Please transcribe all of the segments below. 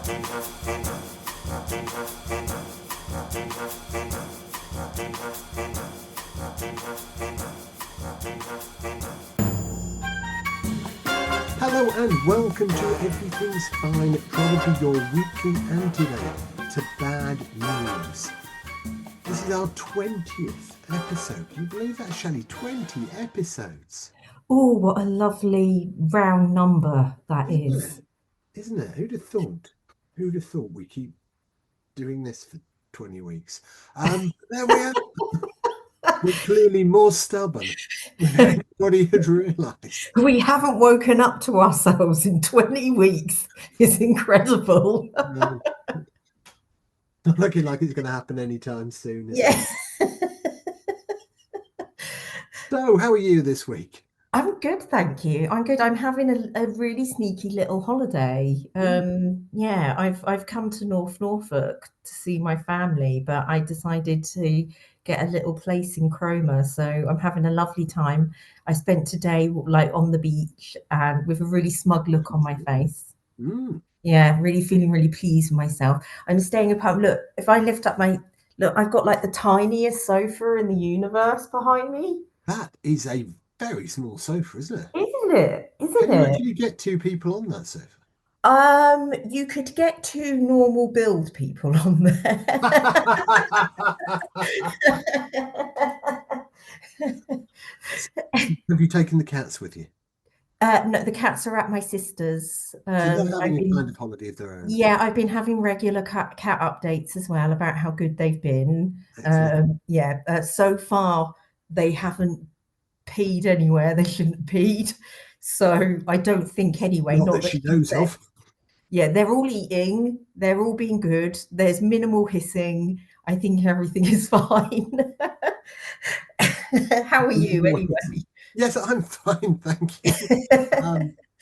Hello and welcome to Everything's Fine, probably your weekly antidote to bad news. This is our 20th episode. Can you believe that, Shelley? 20 episodes. Oh, what a lovely round number that Isn't is. it? Isn't it? Who'd have thought? Who'd have thought we keep doing this for 20 weeks? There we are. We're clearly more stubborn than anybody had realised. We haven't woken up to ourselves in 20 weeks. It's incredible. No. Not looking like it's going to happen anytime soon, is Yeah. So, how are you this week? I'm good, thank you. I'm good. I'm having a really sneaky little holiday. Yeah, I've come to North Norfolk to see my family, but I decided to get a little place in Cromer, so I'm having a lovely time. I spent today like on the beach and with a really smug look on my face. Yeah, really feeling really pleased with myself. I'm staying apart. Look, if I lift up my look, I've got like the tiniest sofa in the universe behind me. That is a very small sofa, isn't it? Isn't it? Can Isn't you it? actually get two people on that sofa? You could get two normal build people on there. Have you taken the cats with you? No, the cats are at my sister's. So they're having a kind of holiday of their own. Yeah, I've been having regular cat updates as well about how good they've been. Excellent. So far they haven't peed anywhere they shouldn't have peed. So I don't think anyway. Not that she knows of. Yeah, they're all eating. They're all being good. There's minimal hissing. I think everything is fine. How are you anyway? Yes, I'm fine, thank you.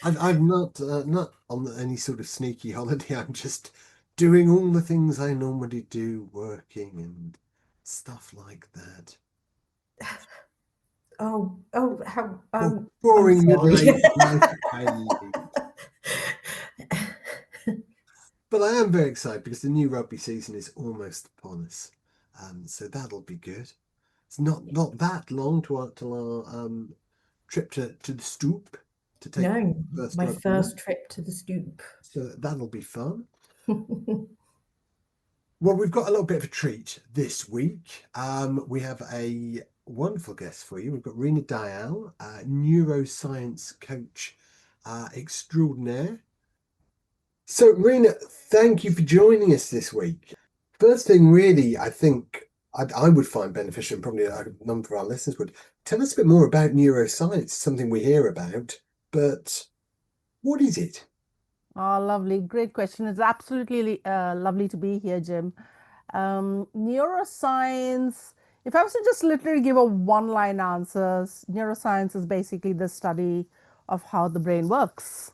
I'm not on any sort of sneaky holiday. I'm just doing all the things I normally do, working and stuff like that. How boring middle-aged life. But I am very excited because the new rugby season is almost upon us, so that'll be good. It's not that long till our trip to the Stoop to take my first trip to the Stoop. So that'll be fun. Well, we've got a little bit of a treat this week. We have a wonderful guest for you. We've got Reena Dayal, neuroscience coach extraordinaire. So, Reena, thank you for joining us this week. First thing, really, I think I would find beneficial, and probably a number of our listeners would. Tell us a bit more about neuroscience, something we hear about, but what is it? Oh, lovely. Great question. It's absolutely lovely to be here, Jim. Neuroscience, if I was to just literally give a one-line answer, neuroscience is basically the study of how the brain works.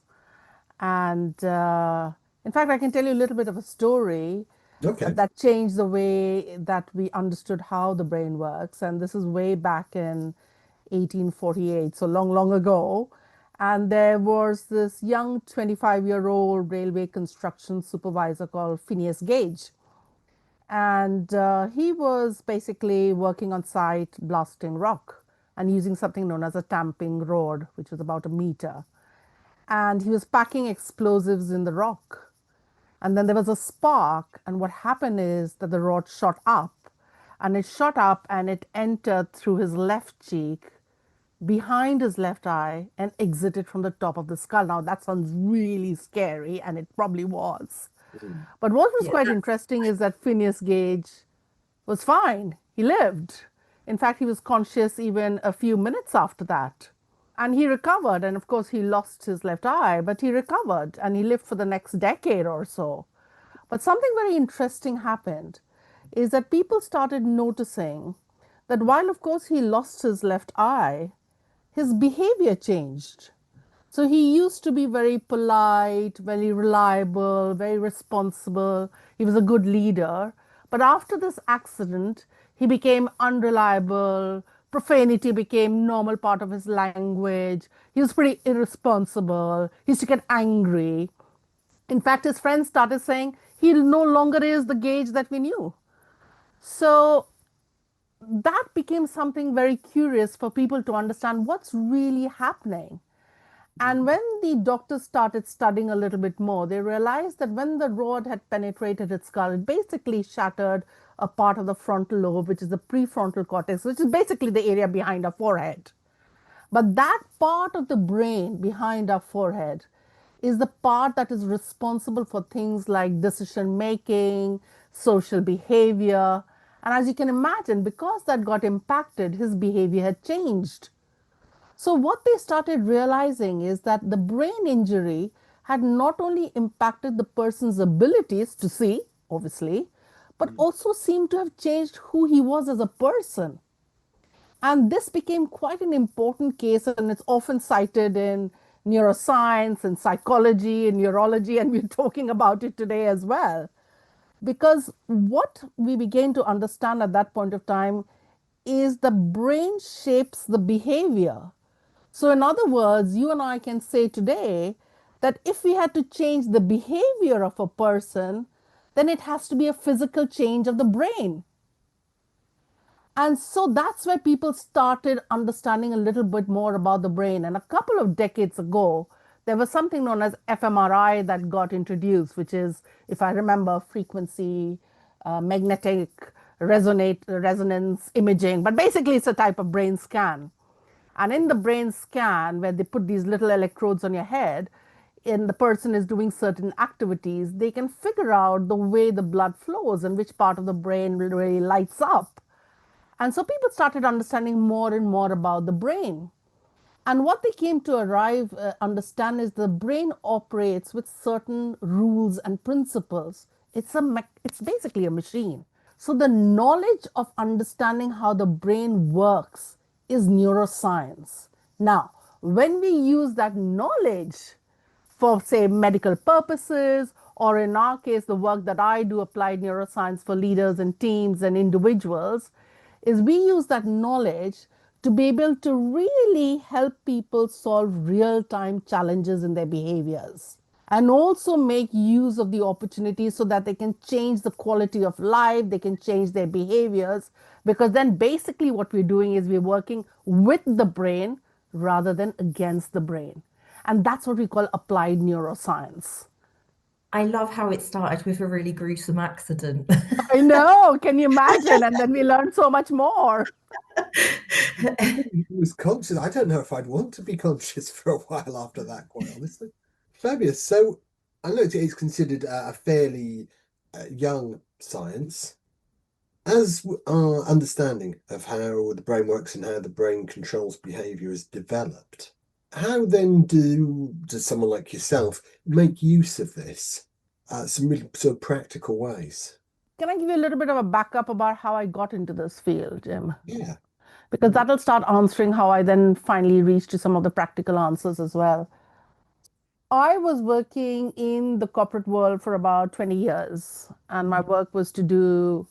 And in fact, I can tell you a little bit of a story that changed the way that we understood how the brain works. And this is way back in 1848, so long, long ago. And there was this young 25-year-old railway construction supervisor called Phineas Gage. And he was basically working on site blasting rock and using something known as a tamping rod, which was about 1 meter. And he was packing explosives in the rock. And then there was a spark. And what happened is that the rod shot up. And it shot up and it entered through his left cheek, behind his left eye, and exited from the top of the skull. Now, that sounds really scary, and it probably was. But what was quite interesting is that Phineas Gage was fine. He lived. In fact, he was conscious even a few minutes after that. And he recovered. And of course, he lost his left eye, but he recovered and he lived for the next decade or so. But something very interesting happened is that people started noticing that while, of course, he lost his left eye, his behavior changed. So he used to be very polite, very reliable, very responsible. He was a good leader. But after this accident, he became unreliable. Profanity became normal part of his language. He was pretty irresponsible. He used to get angry. In fact, his friends started saying he no longer is the Gage that we knew. So that became something very curious for people to understand what's really happening. And when the doctors started studying a little bit more, they realized that when the rod had penetrated its skull, it basically shattered a part of the frontal lobe, which is the prefrontal cortex, which is basically the area behind our forehead. But that part of the brain behind our forehead is the part that is responsible for things like decision making, social behavior. And as you can imagine, because that got impacted, his behavior had changed. So, what they started realizing is that the brain injury had not only impacted the person's abilities to see, obviously, but also seemed to have changed who he was as a person. And this became quite an important case, and it's often cited in neuroscience and psychology and neurology, and we're talking about it today as well. Because what we began to understand at that point of time is the brain shapes the behavior. So, in other words, you and I can say today that if we had to change the behavior of a person, then it has to be a physical change of the brain. And so that's where people started understanding a little bit more about the brain. And a couple of decades ago, there was something known as fMRI that got introduced, which is, if I remember, frequency magnetic resonance imaging. But basically, it's a type of brain scan. And in the brain scan, where they put these little electrodes on your head, and the person is doing certain activities, they can figure out the way the blood flows and which part of the brain really lights up. And so people started understanding more and more about the brain. And what they came to understand is the brain operates with certain rules and principles. It's basically a machine. So the knowledge of understanding how the brain works is neuroscience. Now, when we use that knowledge for, say, medical purposes, or in our case, the work that I do, applied neuroscience for leaders and teams and individuals, is we use that knowledge to be able to really help people solve real-time challenges in their behaviors and also make use of the opportunities so that they can change the quality of life, they can change their behaviors, because then basically what we're doing is we're working with the brain rather than against the brain. And that's what we call applied neuroscience. I love how it started with a really gruesome accident. I know, can you imagine? And then we learned so much more. He was conscious. I don't know if I'd want to be conscious for a while after that, quite honestly. Fabulous. So I looked at it's considered a fairly young science. As our understanding of how the brain works and how the brain controls behavior is developed, how then does someone like yourself make use of this some really sort of practical ways? Can I give you a little bit of a backup about how I got into this field, Jim? Yeah. Because that'll start answering how I then finally reached to some of the practical answers as well. I was working in the corporate world for about 20 years, and my work was to do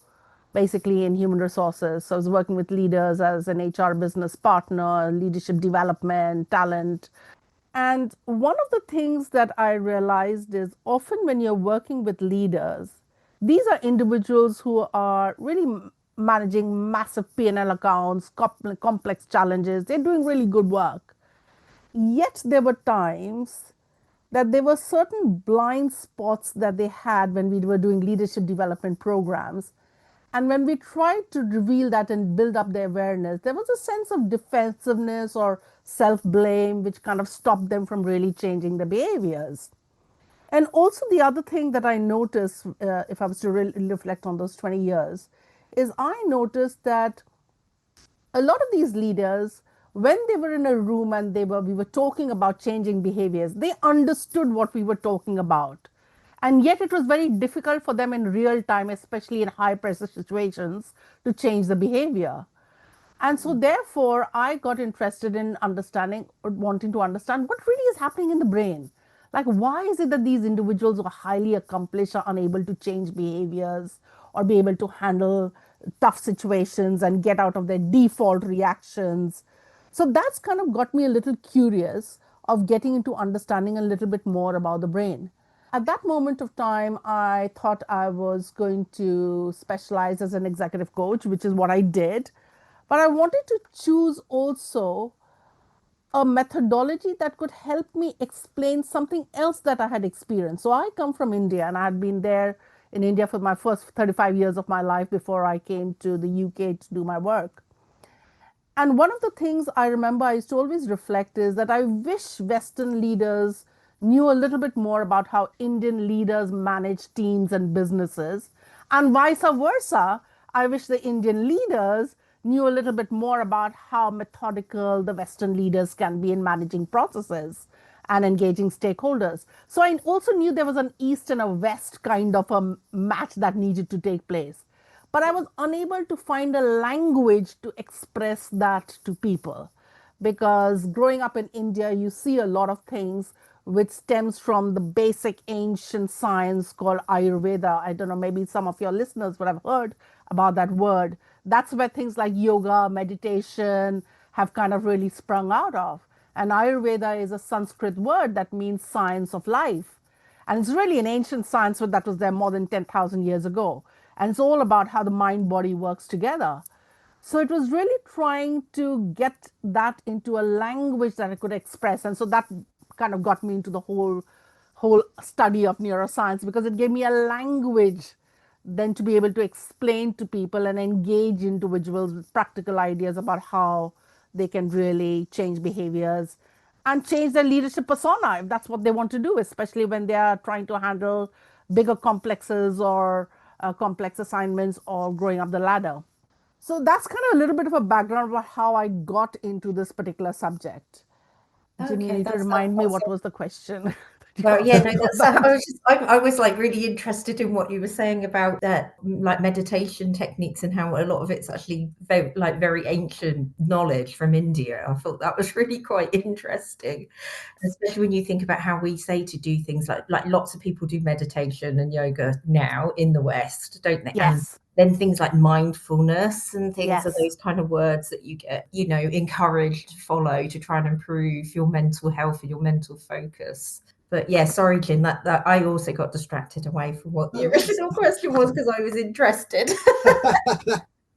basically in human resources. So I was working with leaders as an HR business partner, leadership development, talent. And one of the things that I realized is often when you're working with leaders, these are individuals who are really managing massive P&L accounts, complex challenges. They're doing really good work. Yet there were times that there were certain blind spots that they had when we were doing leadership development programs. And when we tried to reveal that and build up their awareness, there was a sense of defensiveness or self blame, which kind of stopped them from really changing their behaviors. And also, the other thing that I noticed, if I was to really reflect on those 20 years, is I noticed that a lot of these leaders, when they were in a room and we were talking about changing behaviors, they understood what we were talking about. And yet it was very difficult for them in real time, especially in high pressure situations, to change the behavior. And so therefore, I got interested in understanding or wanting to understand what really is happening in the brain. Like, why is it that these individuals who are highly accomplished are unable to change behaviors or be able to handle tough situations and get out of their default reactions? So that's kind of got me a little curious of getting into understanding a little bit more about the brain. At that moment of time, I thought I was going to specialize as an executive coach, which is what I did. But I wanted to choose also a methodology that could help me explain something else that I had experienced. So I come from India, and I had been there in India for my first 35 years of my life before I came to the UK to do my work. And one of the things I remember I used to always reflect is that I wish Western leaders knew a little bit more about how Indian leaders manage teams and businesses, and vice versa. I wish the Indian leaders knew a little bit more about how methodical the Western leaders can be in managing processes and engaging stakeholders. So I also knew there was an East and a West kind of a match that needed to take place, but I was unable to find a language to express that to people. Because growing up in India, you see a lot of things which stems from the basic ancient science called Ayurveda. I don't know, maybe some of your listeners would have heard about that word. That's where things like yoga, meditation have kind of really sprung out of. And Ayurveda is a Sanskrit word that means science of life. And it's really an ancient science that was there more than 10,000 years ago. And it's all about how the mind body works together. So it was really trying to get that into a language that I could express. And so that kind of got me into the whole study of neuroscience, because it gave me a language then to be able to explain to people and engage individuals with practical ideas about how they can really change behaviors and change their leadership persona if that's what they want to do, especially when they are trying to handle bigger complexes or complex assignments or growing up the ladder. So that's kind of a little bit of a background about how I got into this particular subject. Jim, you Okay, need to that's remind me that's what was the question. well, yeah, no, that's I was like really interested in what you were saying about that, like meditation techniques and how a lot of it's actually very ancient knowledge from India. I thought that was really quite interesting, especially when you think about how we say to do things like lots of people do meditation and yoga now in the West, don't they? And Yes. then things like mindfulness and things are Yes. those kind of words that you get, encouraged to follow to try and improve your mental health and your mental focus. But yeah, sorry, Jim, that I also got distracted away from what the original question was because I was interested.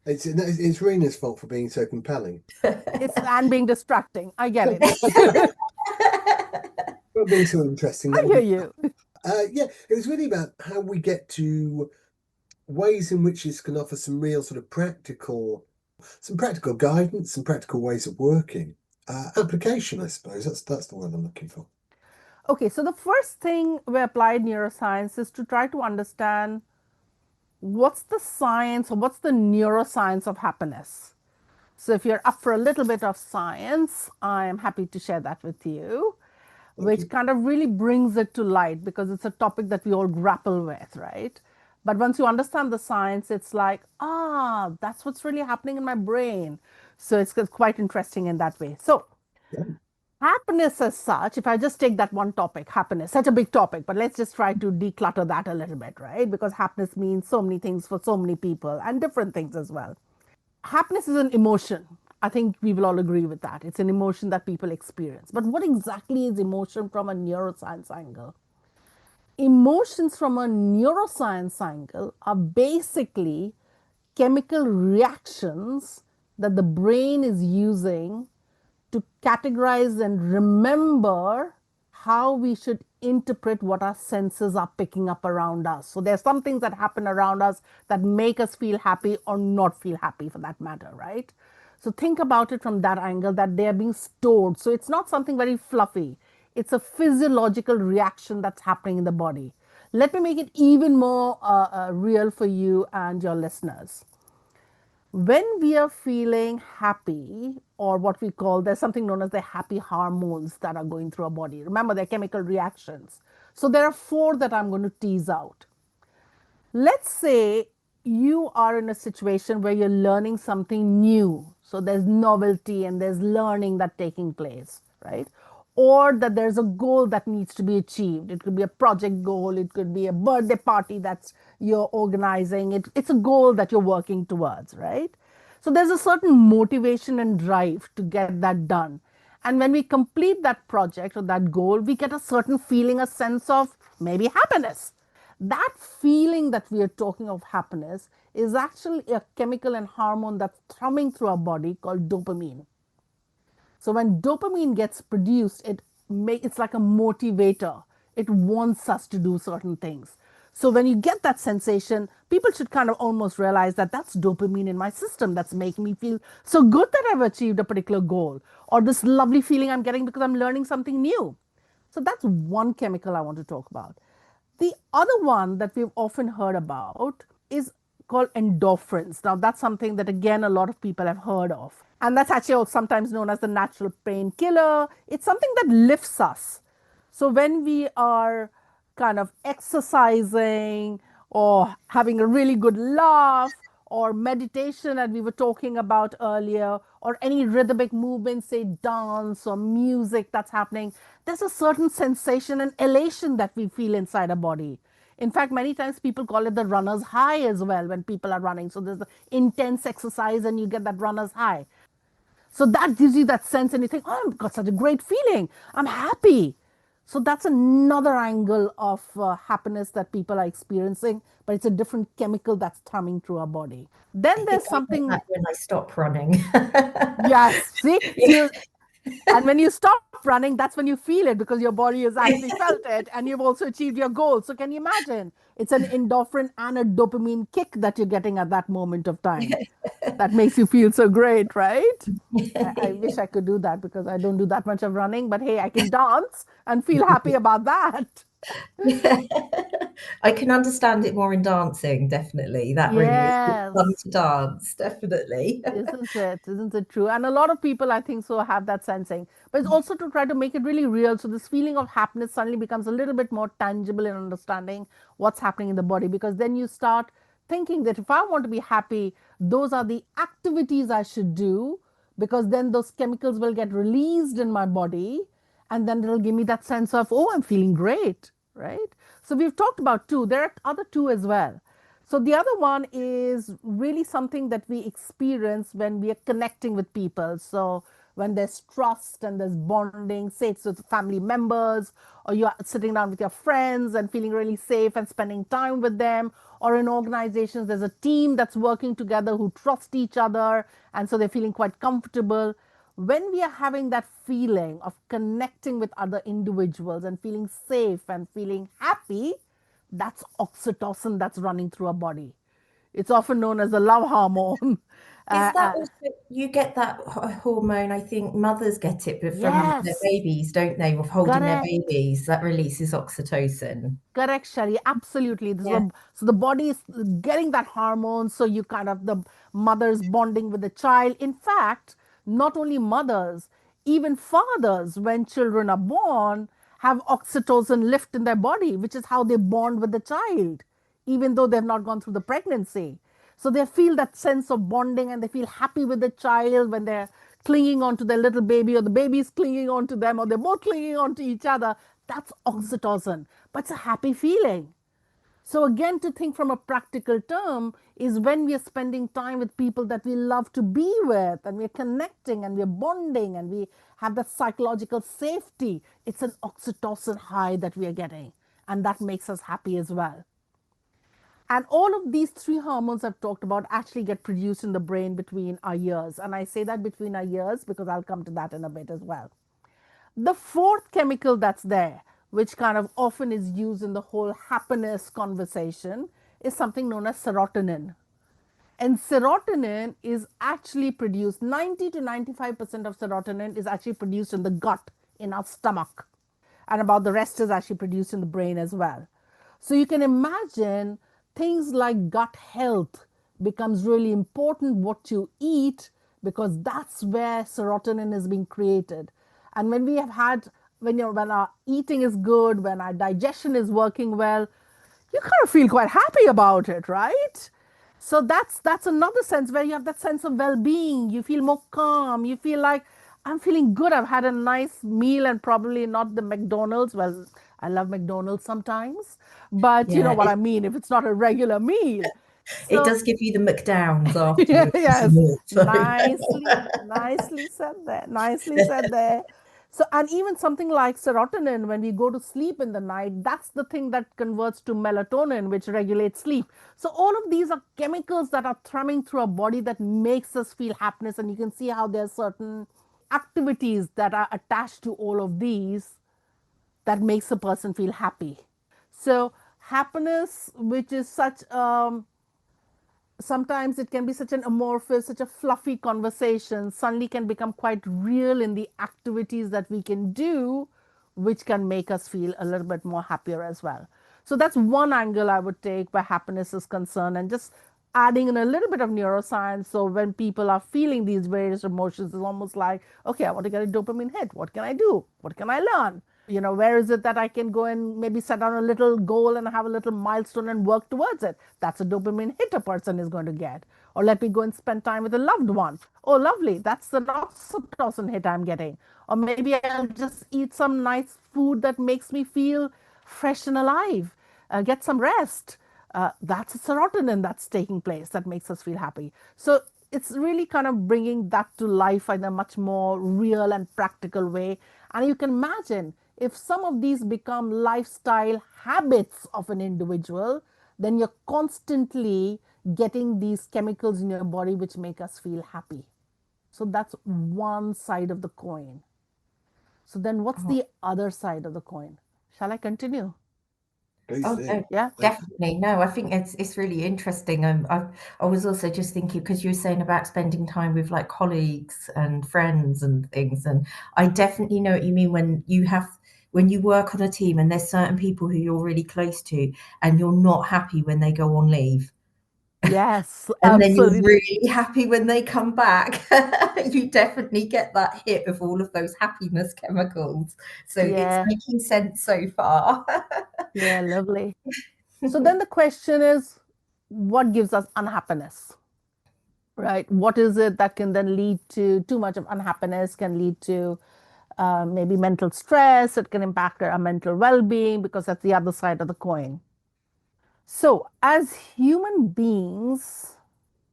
It's Reena's fault for being so compelling. And being distracting. I get it. For being so interesting. I hear you. Yeah, it was really about how we get to ways in which this can offer some real sort of some practical guidance, some practical ways of working. Application, I suppose. That's the word I'm looking for. Okay, so the first thing with applied neuroscience is to try to understand what's the science or what's the neuroscience of happiness. So if you're up for a little bit of science, I am happy to share that with you, which kind of really brings it to light because it's a topic that we all grapple with, right? But once you understand the science, it's like, that's what's really happening in my brain. So it's quite interesting in that way. So Yeah. happiness as such, if I just take that one topic, happiness, such a big topic, but let's just try to declutter that a little bit, right? Because happiness means so many things for so many people and different things as well. Happiness is an emotion. I think we will all agree with that. It's an emotion that people experience. But what exactly is emotion from a neuroscience angle? Emotions from a neuroscience angle are basically chemical reactions that the brain is using to categorize and remember how we should interpret what our senses are picking up around us. So there's some things that happen around us that make us feel happy or not feel happy for that matter, right? So think about it from that angle that they are being stored. So it's not something very fluffy. It's a physiological reaction that's happening in the body. Let me make it even more real for you and your listeners. When we are feeling happy, or what we call, there's something known as the happy hormones that are going through our body. Remember, they're chemical reactions. So there are four that I'm going to tease out. Let's say you are in a situation where you're learning something new. So there's novelty and there's learning that taking place, right? Or that there's a goal that needs to be achieved. It could be a project goal, it could be a birthday party that's you're organizing. It's a goal that you're working towards, right? So there's a certain motivation and drive to get that done. And when we complete that project or that goal, we get a certain feeling, a sense of maybe happiness. That feeling that we are talking of happiness is actually a chemical and hormone that's thrumming through our body called dopamine. So when dopamine gets produced, it's like a motivator. It wants us to do certain things. So when you get that sensation, people should kind of almost realize that that's dopamine in my system that's making me feel so good that I've achieved a particular goal, or this lovely feeling I'm getting because I'm learning something new. So that's one chemical I want to talk about. The other one that we've often heard about is called endorphins. Now, that's something that, again, a lot of people have heard of. And that's actually sometimes known as the natural painkiller. It's something that lifts us. So, when we are kind of exercising or having a really good laugh or meditation, as we were talking about earlier, or any rhythmic movement, say dance or music that's happening, there's a certain sensation and elation that we feel inside our body. In fact, many times people call it the runner's high as well when people are running. So there's intense exercise and you get that runner's high. So that gives you that sense, and you think, oh, I've got such a great feeling. I'm happy. So that's another angle of happiness that people are experiencing, but it's a different chemical that's coming through our body. Then I there's think I get something. that when I stop running. Yes, see? Yeah. And when you stop running, that's when you feel it because your body has actually felt it and you've also achieved your goal. So can you imagine? It's an endorphin and a dopamine kick that you're getting at that moment of time. That makes you feel so great, right? I wish I could do that because I don't do that much of running, but hey, I can dance and feel happy about that. Yeah. I can understand it more in dancing, definitely. That really is fun Yes. to dance, definitely. Isn't it? Isn't it true? And a lot of people, I think so, have that sensing. But it's also to try to make it really real. So this feeling of happiness suddenly becomes a little bit more tangible in understanding what's happening in the body. Because then you start thinking that if I want to be happy, those are the activities I should do. Because then those chemicals will get released in my body. And then it'll give me that sense of, oh, I'm feeling great, right? So we've talked about two. There are other two as well. So the other one is really something that we experience when we are connecting with people. So when there's trust and there's bonding, say it's with family members, or you're sitting down with your friends and feeling really safe and spending time with them, or in organizations, there's a team that's working together who trust each other, and so they're feeling quite comfortable. When we are having that feeling of connecting with other individuals and feeling safe and feeling happy, that's oxytocin that's running through our body. It's often known as the love hormone. Is Uh, that uh, also, you get that hormone? I think mothers get it but from their yes, babies, don't they? Of holding their correct. babies, that releases oxytocin. Correct, Shari. Absolutely. Yeah. So the body is getting that hormone. So you kind of, the mother's bonding with the child. In fact, not only mothers, even fathers, when children are born, have oxytocin lift in their body, which is how they bond with the child, even though they've not gone through the pregnancy. So they feel that sense of bonding and they feel happy with the child when they're clinging on to their little baby, or the baby is clinging on to them, or they're both clinging on to each other. That's oxytocin, but it's a happy feeling. So, again, to think from a practical term is when we are spending time with people that we love to be with, and we're connecting and we're bonding and we have that psychological safety, it's an oxytocin high that we are getting. And that makes us happy as well. And all of these three hormones I've talked about actually get produced in the brain between our ears. And I say that between our ears because I'll come to that in a bit as well. The fourth chemical that's there, which kind of often is used in the whole happiness conversation, is something known as serotonin. And serotonin is actually produced, 90 to 95% of serotonin is actually produced in the gut, in our stomach. And about the rest is actually produced in the brain as well. So you can imagine things like gut health becomes really important, what you eat, because that's where serotonin is being created. And when we have had, when our eating is good, when our digestion is working well, you kind of feel quite happy about it, right? So that's another sense where you have that sense of well-being. You feel more calm. You feel like I'm feeling good. I've had a nice meal and probably not the McDonald's. Well, I love McDonald's sometimes, but you know Yeah, what I mean if it's not a regular meal. it So does give you the McDowns afterwards, doesn't yes, it? So nicely said there. Nicely said there. So, and even something like serotonin, when we go to sleep in the night, that's the thing that converts to melatonin, which regulates sleep. So, all of these are chemicals that are thrumming through our body that makes us feel happiness. And you can see how there's certain activities that are attached to all of these that makes a person feel happy. So, happiness, which is such sometimes it can be such an amorphous, such a fluffy conversation, suddenly can become quite real in the activities that we can do, which can make us feel a little bit more happier as well. So that's one angle I would take where happiness is concerned, and just adding in a little bit of neuroscience. So when people are feeling these various emotions, it's almost like, okay, I want to get a dopamine hit. What can I do? What can I learn? Where is it that I can go and maybe set down a little goal and have a little milestone and work towards it? That's a dopamine hit a person is going to get. Or let me go and spend time with a loved one. Oh, lovely. That's the oxytocin hit I'm getting. Or maybe I'll just eat some nice food that makes me feel fresh and alive. Get some rest. That's a serotonin that's taking place that makes us feel happy. So it's really kind of bringing that to life in a much more real and practical way. And you can imagine if some of these become lifestyle habits of an individual, then you're constantly getting these chemicals in your body which make us feel happy. So that's one side of the coin. So then what's the other side of the coin? Shall I continue? Please do. Yeah. Definitely. No, I think it's really interesting. I was also just thinking, because you were saying about spending time with like colleagues and friends and things, and I definitely know what you mean when you work on a team and there's certain people who you're really close to and you're not happy when they go on leave. Yes, And then you're absolutely. really happy when they come back. You definitely get that hit of all of those happiness chemicals. So it's Yeah. making sense so far. Yeah, lovely. So then the question is, what gives us unhappiness? Right? What is it that can then lead to too much of unhappiness, can lead to maybe mental stress, it can impact our mental well being, because that's the other side of the coin. So, as human beings,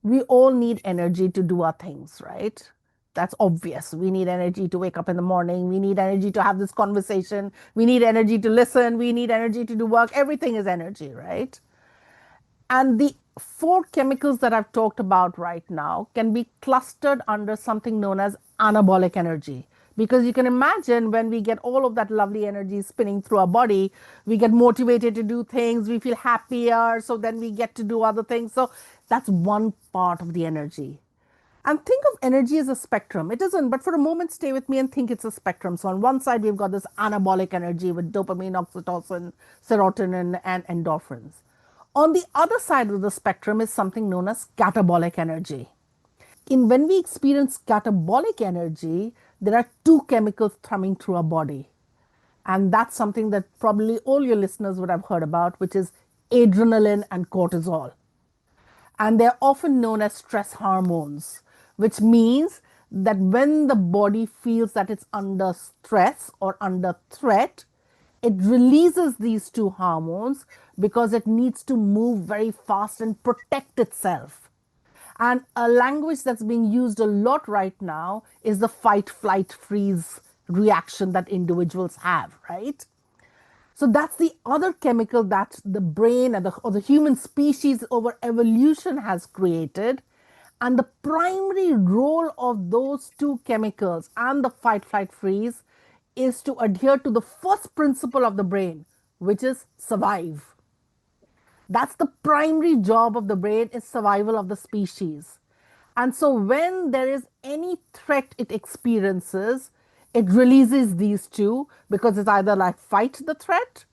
we all need energy to do our things, right? That's obvious. We need energy to wake up in the morning. We need energy to have this conversation. We need energy to listen. We need energy to do work. Everything is energy, right? And the four chemicals that I've talked about right now can be clustered under something known as anabolic energy. Because you can imagine when we get all of that lovely energy spinning through our body, we get motivated to do things, we feel happier, so then we get to do other things. So that's one part of the energy. And think of energy as a spectrum. It isn't, but for a moment, stay with me and think it's a spectrum. So, on one side, we've got this anabolic energy with dopamine, oxytocin, serotonin, and endorphins. On the other side of the spectrum is something known as catabolic energy. When we experience catabolic energy, there are two chemicals thrumming through our body. And that's something that probably all your listeners would have heard about, which is adrenaline and cortisol. And they're often known as stress hormones, which means that when the body feels that it's under stress or under threat, it releases these two hormones because it needs to move very fast and protect itself. And a language that's being used a lot right now is the fight, flight, freeze reaction that individuals have, right? So that's the other chemical that the brain or the human species over evolution has created. And the primary role of those two chemicals and the fight, flight, freeze is to adhere to the first principle of the brain, which is survive. That's the primary job of the brain, is survival of the species. And so when there is any threat it experiences, it releases these two, because it's either like fight the threat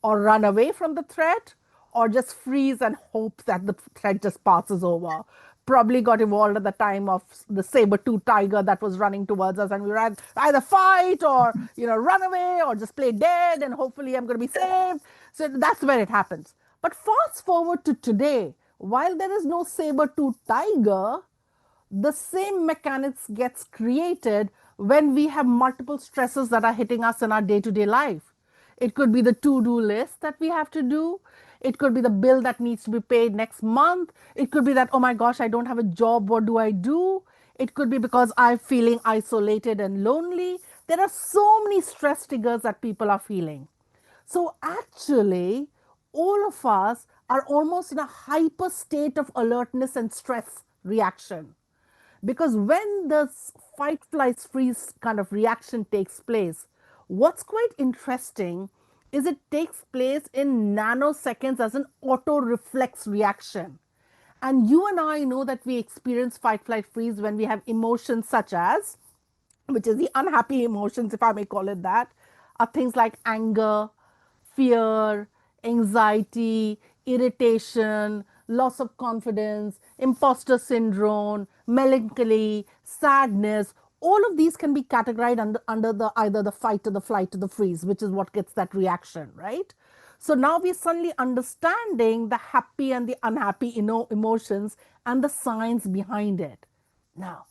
or run away from the threat or just freeze and hope that the threat just passes over. Probably got evolved at the time of the saber-tooth tiger that was running towards us, and we were either fight or run away or just play dead and hopefully I'm going to be saved. So that's where it happens. But fast forward to today, while there is no saber-tooth tiger, the same mechanics gets created when we have multiple stresses that are hitting us in our day-to-day life. It could be the to-do list that we have to do. It could be the bill that needs to be paid next month. It could be that, oh my gosh, I don't have a job. What do I do? It could be because I'm feeling isolated and lonely. There are so many stress triggers that people are feeling. So actually, all of us are almost in a hyper state of alertness and stress reaction. Because when the fight, flight, freeze kind of reaction takes place, what's quite interesting is it takes place in nanoseconds as an auto reflex reaction. And you and I know that we experience fight, flight, freeze when we have emotions such as, which is the unhappy emotions, if I may call it that, are things like anger, fear, anxiety, irritation, loss of confidence, imposter syndrome, melancholy, sadness. All of these can be categorized under the either the fight or the flight or the freeze, which is what gets that reaction, right? So now we're suddenly understanding the happy and the unhappy emotions and the science behind it. Now,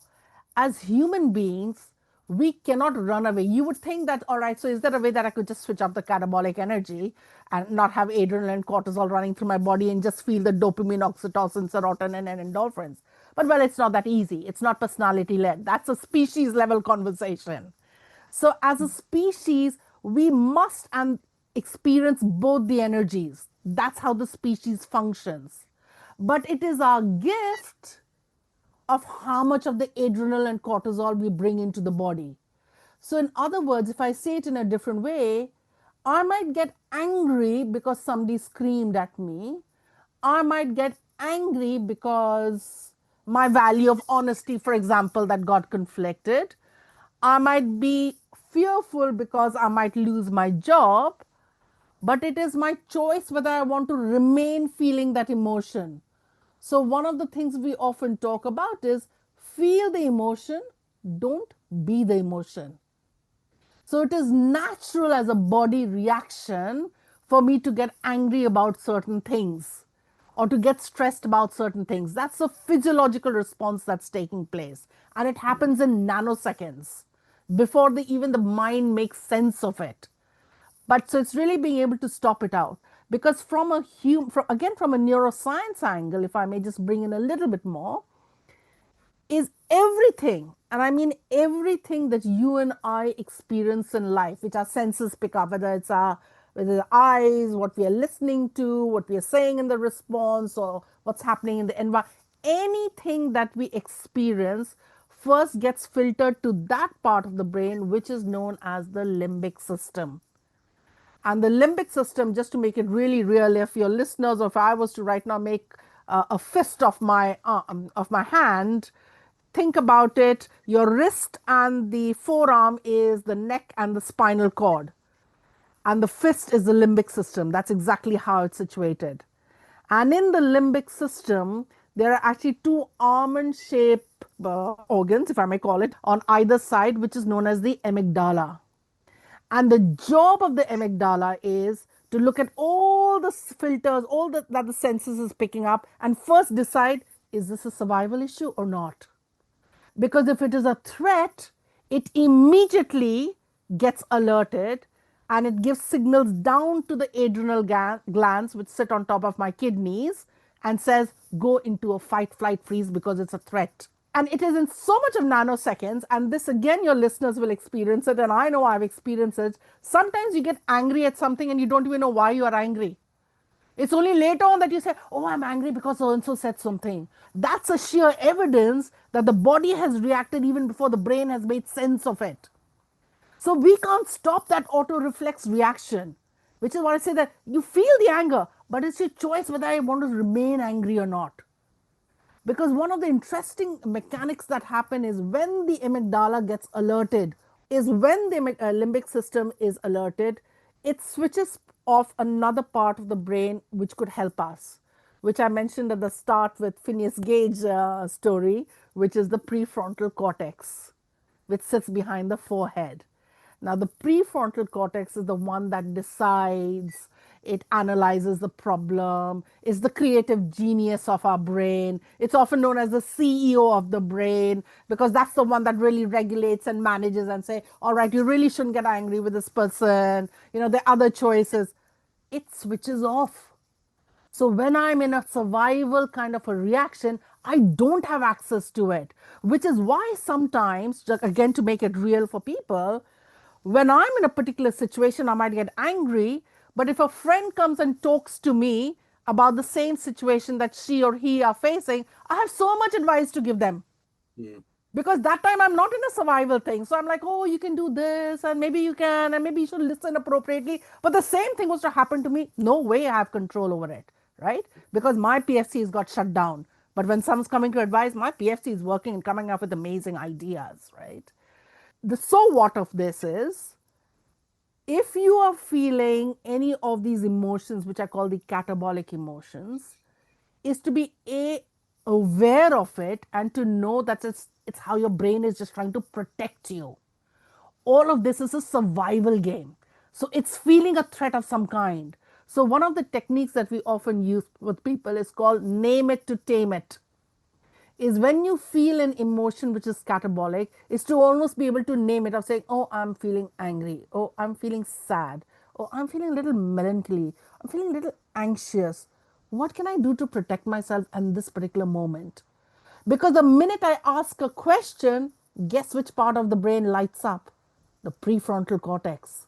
as human beings, we cannot run away. You would think that, all right, so is there a way that I could just switch off the catabolic energy and not have adrenaline and cortisol running through my body and just feel the dopamine, oxytocin, serotonin, and endorphins? But well, it's not that easy. It's not personality led. That's a species level conversation. So, as a species, we must and experience both the energies. That's how the species functions. But it is our gift of how much of the adrenal and cortisol we bring into the body. So, in other words, if I say it in a different way, I might get angry because somebody screamed at me. I might get angry because my value of honesty, for example, that got conflicted. I might be fearful because I might lose my job, but it is my choice whether I want to remain feeling that emotion. So, one of the things we often talk about is feel the emotion, don't be the emotion. So, it is natural as a body reaction for me to get angry about certain things or to get stressed about certain things. That's a physiological response that's taking place. And it happens in nanoseconds before even the mind makes sense of it. But so it's really being able to stop it out. Because again, from a neuroscience angle, if I may just bring in a little bit more, is everything, and I mean everything that you and I experience in life, which our senses pick up, whether the eyes, what we are listening to, what we are saying in the response, or what's happening in the environment, anything that we experience first gets filtered to that part of the brain which is known as the limbic system. And the limbic system, just to make it really real, if your listeners, or if I was to right now make a fist of my hand, think about it. Your wrist and the forearm is the neck and the spinal cord, and the fist is the limbic system. That's exactly how it's situated. And in the limbic system, there are actually two almond-shaped organs, if I may call it, on either side, which is known as the amygdala. And the job of the amygdala is to look at all the filters, that the senses is picking up, and first decide, is this a survival issue or not? Because if it is a threat, it immediately gets alerted and it gives signals down to the adrenal glands, which sit on top of my kidneys, and says, go into a fight, flight, freeze because it's a threat. And it is in so much of nanoseconds, and this again, your listeners will experience it, and I know I've experienced it. Sometimes you get angry at something and you don't even know why you are angry. It's only later on that you say, oh, I'm angry because so and so said something. That's a sheer evidence that the body has reacted even before the brain has made sense of it. So we can't stop that auto reflex reaction, which is why I say that you feel the anger, but it's your choice whether I want to remain angry or not. Because one of the interesting mechanics that happen is when the amygdala gets alerted, is when the limbic system is alerted, it switches off another part of the brain which could help us, which I mentioned at the start with Phineas Gage story, which is the prefrontal cortex, which sits behind the forehead. Now, the prefrontal cortex is the one that decides, it analyzes the problem, is the creative genius of our brain. It's often known as the CEO of the brain because that's the one that really regulates and manages and say, all right, you really shouldn't get angry with this person. You know, the other choices. It switches off. So when I'm in a survival kind of a reaction, I don't have access to it, which is why sometimes, again, to make it real for people, When I'm in a particular situation, I might get angry, but if a friend comes and talks to me about the same situation that she or he are facing, I have so much advice to give them. Mm. Because that time I'm not in a survival thing. So I'm like, oh, you can do this, and maybe you can, and maybe you should listen appropriately. But the same thing was to happen to me. No way I have control over it, right? Because my PFCs got shut down. But when someone's coming to advise, my PFC is working and coming up with amazing ideas, right? The so what of this is, if you are feeling any of these emotions, which I call the catabolic emotions, is to be aware of it and to know that it's how your brain is just trying to protect you. All of this is a survival game. So it's feeling a threat of some kind. So one of the techniques that we often use with people is called name it to tame it. Is when you feel an emotion which is catabolic, is to almost be able to name it of saying, oh, I'm feeling angry, oh, I'm feeling sad, oh, I'm feeling a little melancholy, I'm feeling a little anxious. What can I do to protect myself in this particular moment? Because the minute I ask a question, guess which part of the brain lights up? The prefrontal cortex.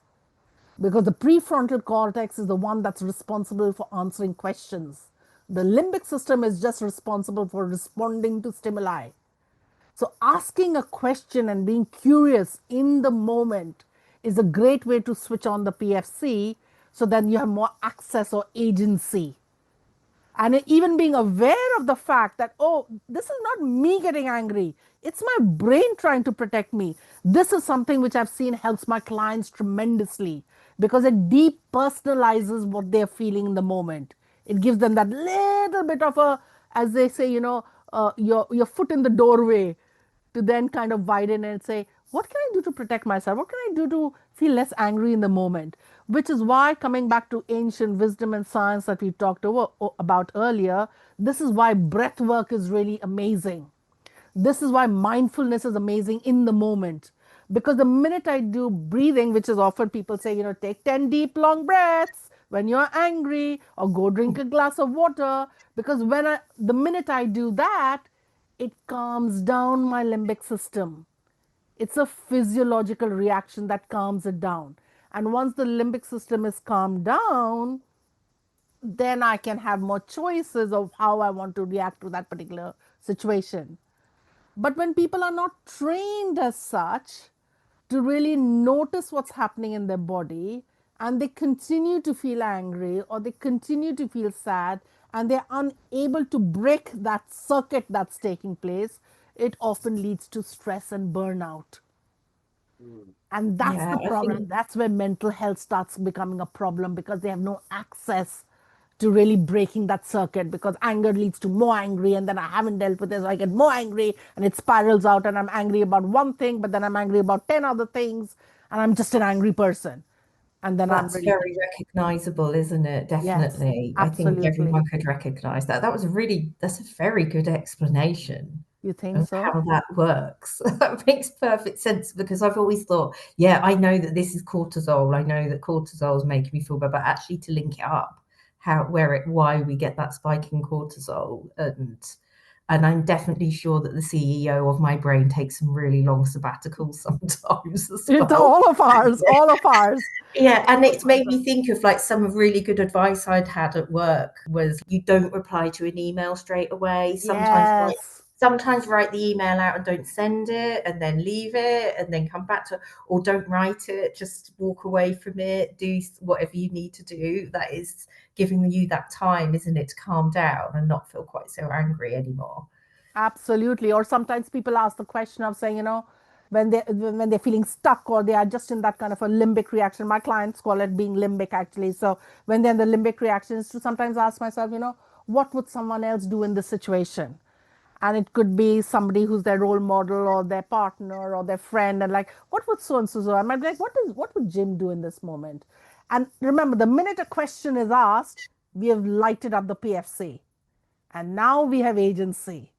Because the prefrontal cortex is the one that's responsible for answering questions. The limbic system is just responsible for responding to stimuli. So, asking a question and being curious in the moment is a great way to switch on the PFC so then you have more access or agency. And even being aware of the fact that, oh, this is not me getting angry, it's my brain trying to protect me. This is something which I've seen helps my clients tremendously because it depersonalizes what they're feeling in the moment. It gives them that little bit of a, as they say, your foot in the doorway to then kind of widen and say, what can I do to protect myself? What can I do to feel less angry in the moment? Which is why, coming back to ancient wisdom and science that we talked about earlier, this is why breath work is really amazing. This is why mindfulness is amazing in the moment. Because the minute I do breathing, which is often people say, take 10 deep, long breaths when you're angry, or go drink a glass of water. Because the minute I do that, it calms down my limbic system. It's a physiological reaction that calms it down. And once the limbic system is calmed down, then I can have more choices of how I want to react to that particular situation. But when people are not trained as such to really notice what's happening in their body, and they continue to feel angry or they continue to feel sad, and they're unable to break that circuit that's taking place, it often leads to stress and burnout. Mm. And that's Yeah, the I think problem. That's where mental health starts becoming a problem because they have no access to really breaking that circuit, because anger leads to more angry, and then I haven't dealt with this, so I get more angry and it spirals out, and I'm angry about one thing, but then I'm angry about 10 other things, and I'm just an angry person. And then I'm that's really, very recognizable, isn't it? yes, Definitely. I think absolutely. everyone could recognize that. That's a very good explanation You think of so? how that works. That makes perfect sense because I've always thought, yeah, I know that this is cortisol. I know that cortisol is making me feel bad, but actually to link it up, why we get that spike in cortisol, and I'm definitely sure that the CEO of my brain takes some really long sabbaticals sometimes as It's well. all of ours, all of ours. Yeah, and it's made me think of like some really good advice I'd had at work was you don't reply to an email straight away. Yes, Sometimes write the email out and don't send it and then leave it and then come back to, or don't write it, just walk away from it, do whatever you need to do. That is giving you that time, isn't it, to calm down and not feel quite so angry anymore. absolutely. Or sometimes people ask the question of saying, when they're feeling stuck or they are just in that kind of a limbic reaction. My clients call it being limbic actually. So when they're in the limbic reaction, is to sometimes ask myself, what would someone else do in this situation? And it could be somebody who's their role model or their partner or their friend, and like, what would so and so do? I might be like, what would Jim do in this moment? And remember, the minute a question is asked, we have lighted up the PFC, and now we have agency.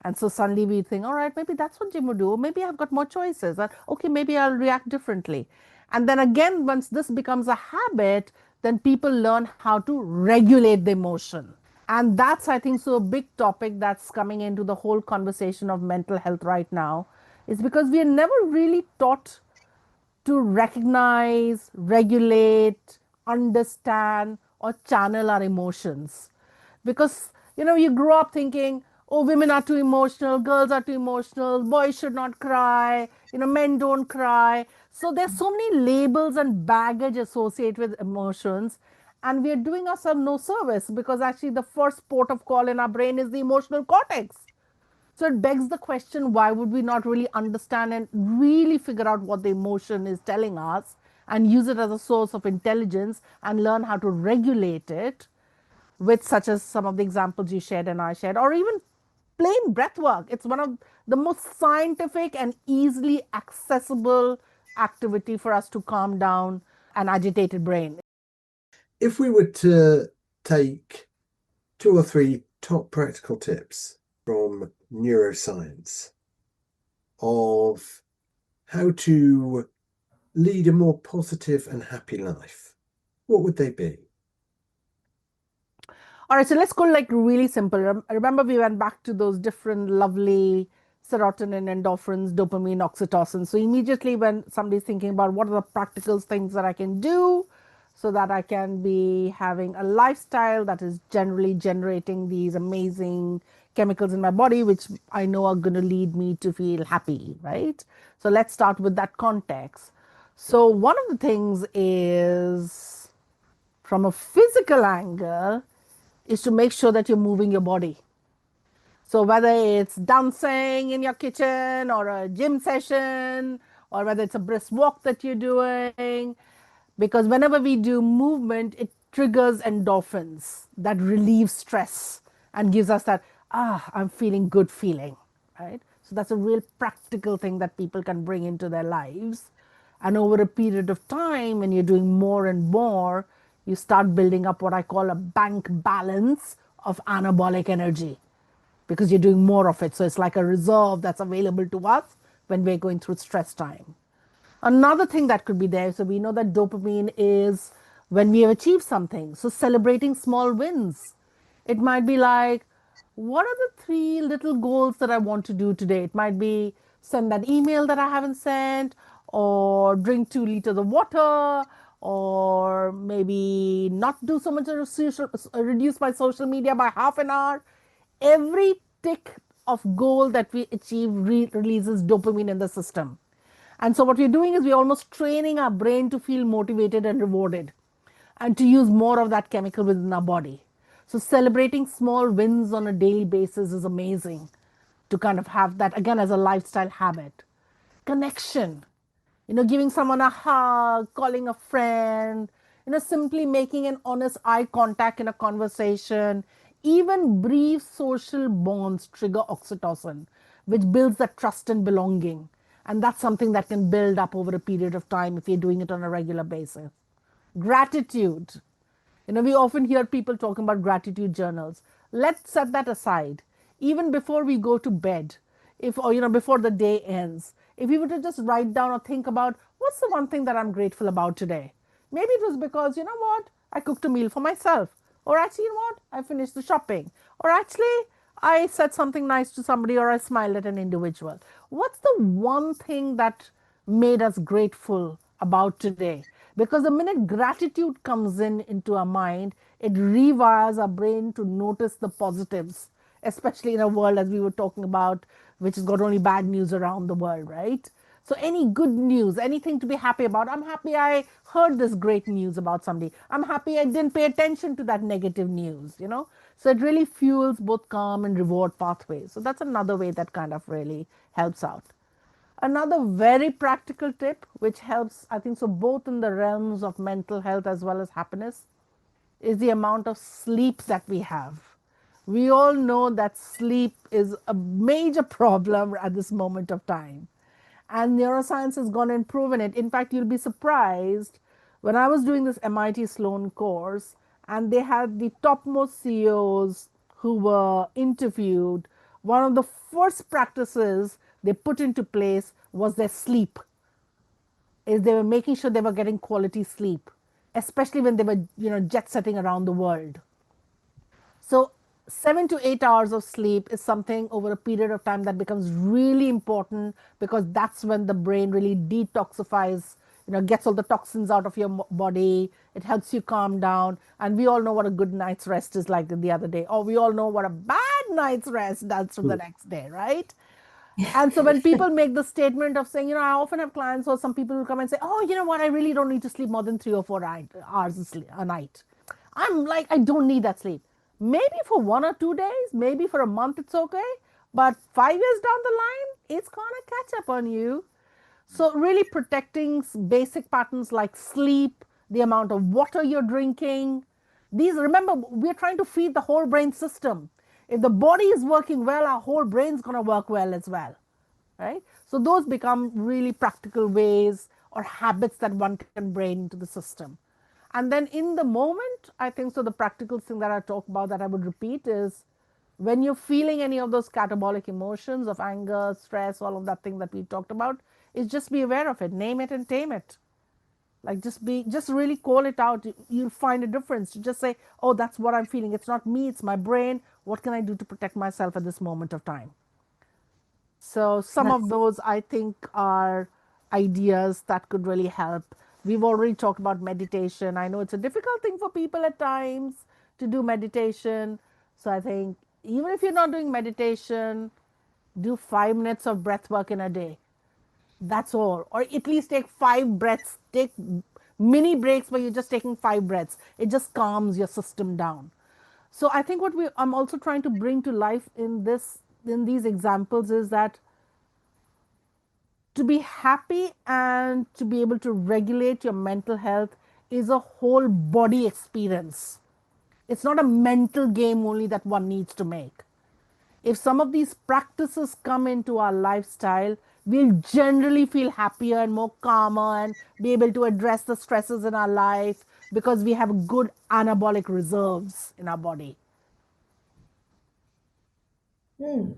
And so suddenly we think, all right, maybe that's what Jim would do. Maybe I've got more choices. Okay, maybe I'll react differently. And then again, once this becomes a habit, then people learn how to regulate the emotion. And that's, I think, so a big topic that's coming into the whole conversation of mental health right now, is because we are never really taught to recognize, regulate, understand, or channel our emotions. Because, you grow up thinking, oh, women are too emotional, girls are too emotional, boys should not cry, men don't cry. So there's so many labels and baggage associated with emotions. And we are doing ourselves no service, because actually the first port of call in our brain is the emotional cortex. So it begs the question, why would we not really understand and really figure out what the emotion is telling us and use it as a source of intelligence and learn how to regulate it with, such as some of the examples you shared and I shared, or even plain breath work. It's one of the most scientific and easily accessible activity for us to calm down an agitated brain. If we were to take 2 or 3 top practical tips from neuroscience of how to lead a more positive and happy life, what would they be? All right, so let's go like really simple. Remember, we went back to those different lovely serotonin, endorphins, dopamine, oxytocin. So immediately when somebody's thinking about what are the practical things that I can do so that I can be having a lifestyle that is generally generating these amazing chemicals in my body, which I know are going to lead me to feel happy, right? So let's start with that context. So one of the things is, from a physical angle, is to make sure that you're moving your body. So whether it's dancing in your kitchen or a gym session, or whether it's a brisk walk that you're doing, because whenever we do movement, it triggers endorphins that relieve stress and gives us that, I'm feeling good feeling, right? So that's a real practical thing that people can bring into their lives. And over a period of time, when you're doing more and more, you start building up what I call a bank balance of anabolic energy, because you're doing more of it. So it's like a reserve that's available to us when we're going through stress time. Another thing that could be there, so we know that dopamine is when we have achieved something. So celebrating small wins. It might be like, what are the 3 little goals that I want to do today? It might be send that email that I haven't sent, or drink 2 liters of water, or maybe not do so much of reduce my social media by half an hour. Every tick of goal that we achieve releases dopamine in the system. And so what we're doing is we're almost training our brain to feel motivated and rewarded, and to use more of that chemical within our body. So celebrating small wins on a daily basis is amazing, to kind of have that again as a lifestyle habit. Connection, giving someone a hug, calling a friend, simply making an honest eye contact in a conversation. Even brief social bonds trigger oxytocin, which builds that trust and belonging. And that's something that can build up over a period of time if you're doing it on a regular basis. Gratitude. We often hear people talking about gratitude journals. Let's set that aside. Even before we go to bed, if or before the day ends, if we were to just write down or think about what's the one thing that I'm grateful about today. Maybe it was because, I cooked a meal for myself. Or actually, I finished the shopping. Or actually, I said something nice to somebody, or I smiled at an individual. What's the one thing that made us grateful about today? Because the minute gratitude comes into our mind, it rewires our brain to notice the positives, especially in a world, as we were talking about, which has got only bad news around the world, right? So any good news, anything to be happy about. I'm happy I heard this great news about somebody. I'm happy I didn't pay attention to that negative news. So it really fuels both calm and reward pathways. So that's another way that kind of really helps out. Another very practical tip, which helps, I think, so both in the realms of mental health as well as happiness, is the amount of sleep that we have. We all know that sleep is a major problem at this moment of time. And neuroscience has gone and proven it. In fact, you'll be surprised, when I was doing this MIT Sloan course, and they had the topmost CEOs who were interviewed, one of the first practices they put into place was their sleep. Is they were making sure they were getting quality sleep, especially when they were, jet setting around the world. So 7 to 8 hours of sleep is something over a period of time that becomes really important, because that's when the brain really detoxifies gets all the toxins out of your body. It helps you calm down. And we all know what a good night's rest is like the other day. Or we all know what a bad night's rest does for the next day, right? And so when people make the statement of saying, I often have clients or some people who come and say, oh, you know what, I really don't need to sleep more than 3 or 4 hours a night. I'm like, I don't need that sleep. Maybe for 1 or 2 days, maybe for a month, it's okay. But 5 years down the line, it's going to catch up on you. So really protecting basic patterns like sleep, the amount of water you're drinking. These, remember, we're trying to feed the whole brain system. If the body is working well, our whole brain's going to work well as well, right? So those become really practical ways or habits that one can bring into the system. And then in the moment, I think so the practical thing that I talk about that I would repeat is when you're feeling any of those catabolic emotions of anger, stress, all of that thing that we talked about, is just be aware of it, name it and tame it. Like just really call it out. You'll find a difference. To just say, oh, that's what I'm feeling. It's not me, it's my brain. What can I do to protect myself at this moment of time? So some of those I think are ideas that could really help. We've already talked about meditation. I know it's a difficult thing for people at times to do meditation. So I think even if you're not doing meditation, do 5 minutes of breath work in a day. That's all. Or at least take 5 breaths. Take mini breaks where you're just taking 5 breaths. It just calms your system down. So I think what I'm also trying to bring to life in these examples is that to be happy and to be able to regulate your mental health is a whole body experience. It's not a mental game only that one needs to make. If some of these practices come into our lifestyle, we'll generally feel happier and more calmer and be able to address the stresses in our life because we have good anabolic reserves in our body.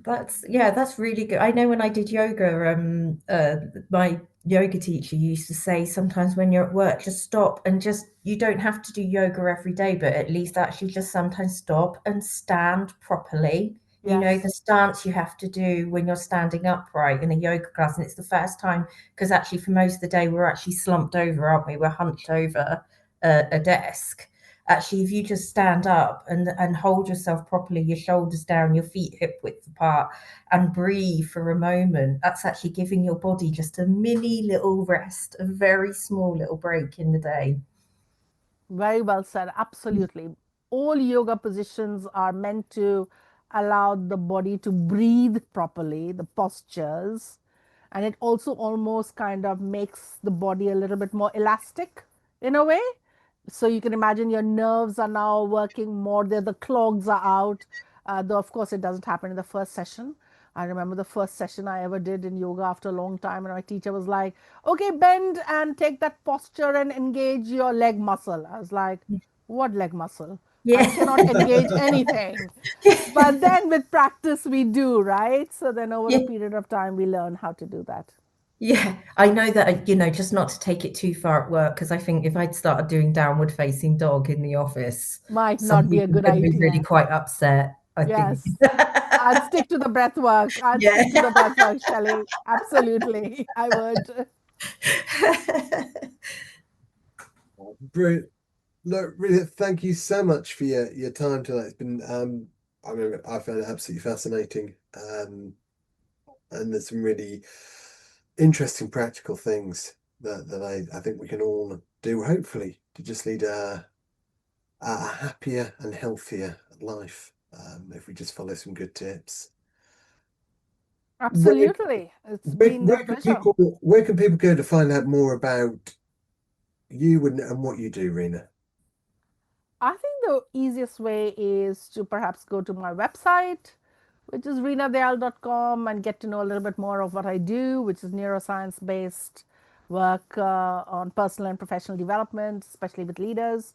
That's really good. I know when I did yoga, my yoga teacher used to say sometimes when you're at work, just stop and you don't have to do yoga every day, but at least actually just sometimes stop and stand properly. Yes. The stance you have to do when you're standing upright in a yoga class. And it's the first time, because actually for most of the day, we're actually slumped over, aren't we? We're hunched over a desk. Actually, if you just stand up and hold yourself properly, your shoulders down, your feet hip width apart, and breathe for a moment, that's actually giving your body just a mini little rest, a very small little break in the day. Very well said. Absolutely. All yoga positions are meant to allow the body to breathe properly, the postures. And it also almost kind of makes the body a little bit more elastic in a way. So you can imagine your nerves are now working more, the clogs are out. Though, of course, it doesn't happen in the first session. I remember the first session I ever did in yoga after a long time, and my teacher was like, okay, bend and take that posture and engage your leg muscle. I was like, what leg muscle? I Yeah. cannot engage anything. But then with practice, we do, right? So then over a period of time, we learn how to do that. Yeah, I know that, just not to take it too far at work, because I think if I'd started doing downward facing dog in the office, Might some not be a people good would be really idea. quite upset, I think. Yes. I'd stick to the breath work. I'd Yeah. stick to the breath work, Shelley. Absolutely. I would. Brilliant. Look, really, thank you so much for your time tonight. It's been, I found it absolutely fascinating. And there's some really interesting practical things that I think we can all do, hopefully, to just lead a happier and healthier life if we just follow some good tips. Where, Absolutely. It's been a pleasure. where can people go to find out more about you and what you do, Reena? I think the easiest way is to perhaps go to my website, which is reenadayal.com, and get to know a little bit more of what I do, which is neuroscience based work on personal and professional development, especially with leaders.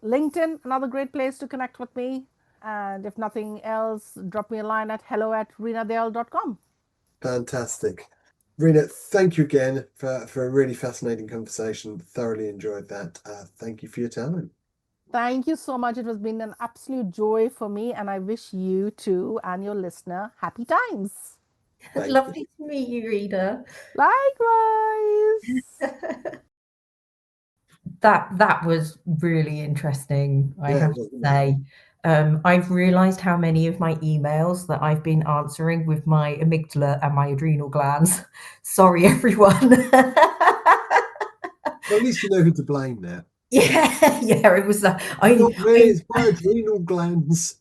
LinkedIn, another great place to connect with me. And if nothing else, drop me a line at hello@reenadayal.com. Fantastic. Reena, thank you again for a really fascinating conversation. Thoroughly enjoyed that. Thank you for your time. Thank you so much. It has been an absolute joy for me, and I wish you too and your listener happy times. Thank you. Lovely to meet you, Reena. Likewise. That was really interesting, I Yeah, have to wasn't it? say. I've realized how many of my emails that I've been answering with my amygdala and my adrenal glands. Sorry, everyone. Well, at least you know who to blame now. Yeah, yeah, it was Not me, it's my adrenal glands.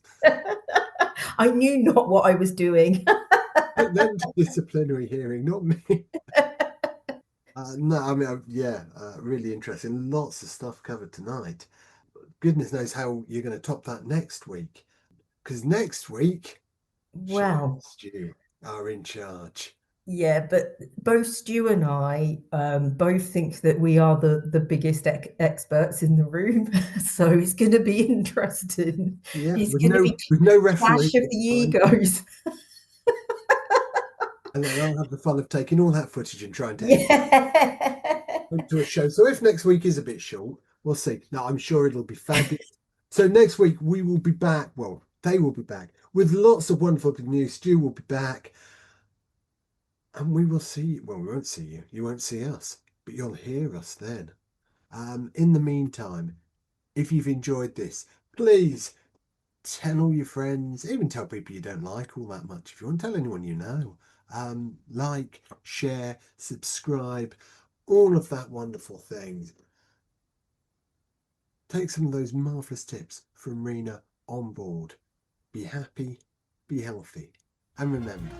I knew not what I was doing. Put them to disciplinary hearing, not me. No, I mean, really interesting. Lots of stuff covered tonight. Goodness knows how you're going to top that next week. Because next week, Sean and Wow. Stu are in charge. Yeah, but both Stu and I both think that we are the biggest experts in the room, so it's going to be interesting. Yeah, It's with going to no be referee clash of this the time. egos. And then I'll have the fun of taking all that footage and trying to edit Yeah. it into a show. So if next week is a bit short, we'll see. No, I'm sure it'll be fabulous. So next week we will be back. Well, they will be back with lots of wonderful good news. Stu will be back. And we will see you. Well, we won't see you. You won't see us, but you'll hear us then. In the meantime, if you've enjoyed this, please tell all your friends, even tell people you don't like all that much. If you want to tell anyone you know, like, share, subscribe, all of that wonderful things. Take some of those marvelous tips from Reena on board. Be happy, be healthy, and remember,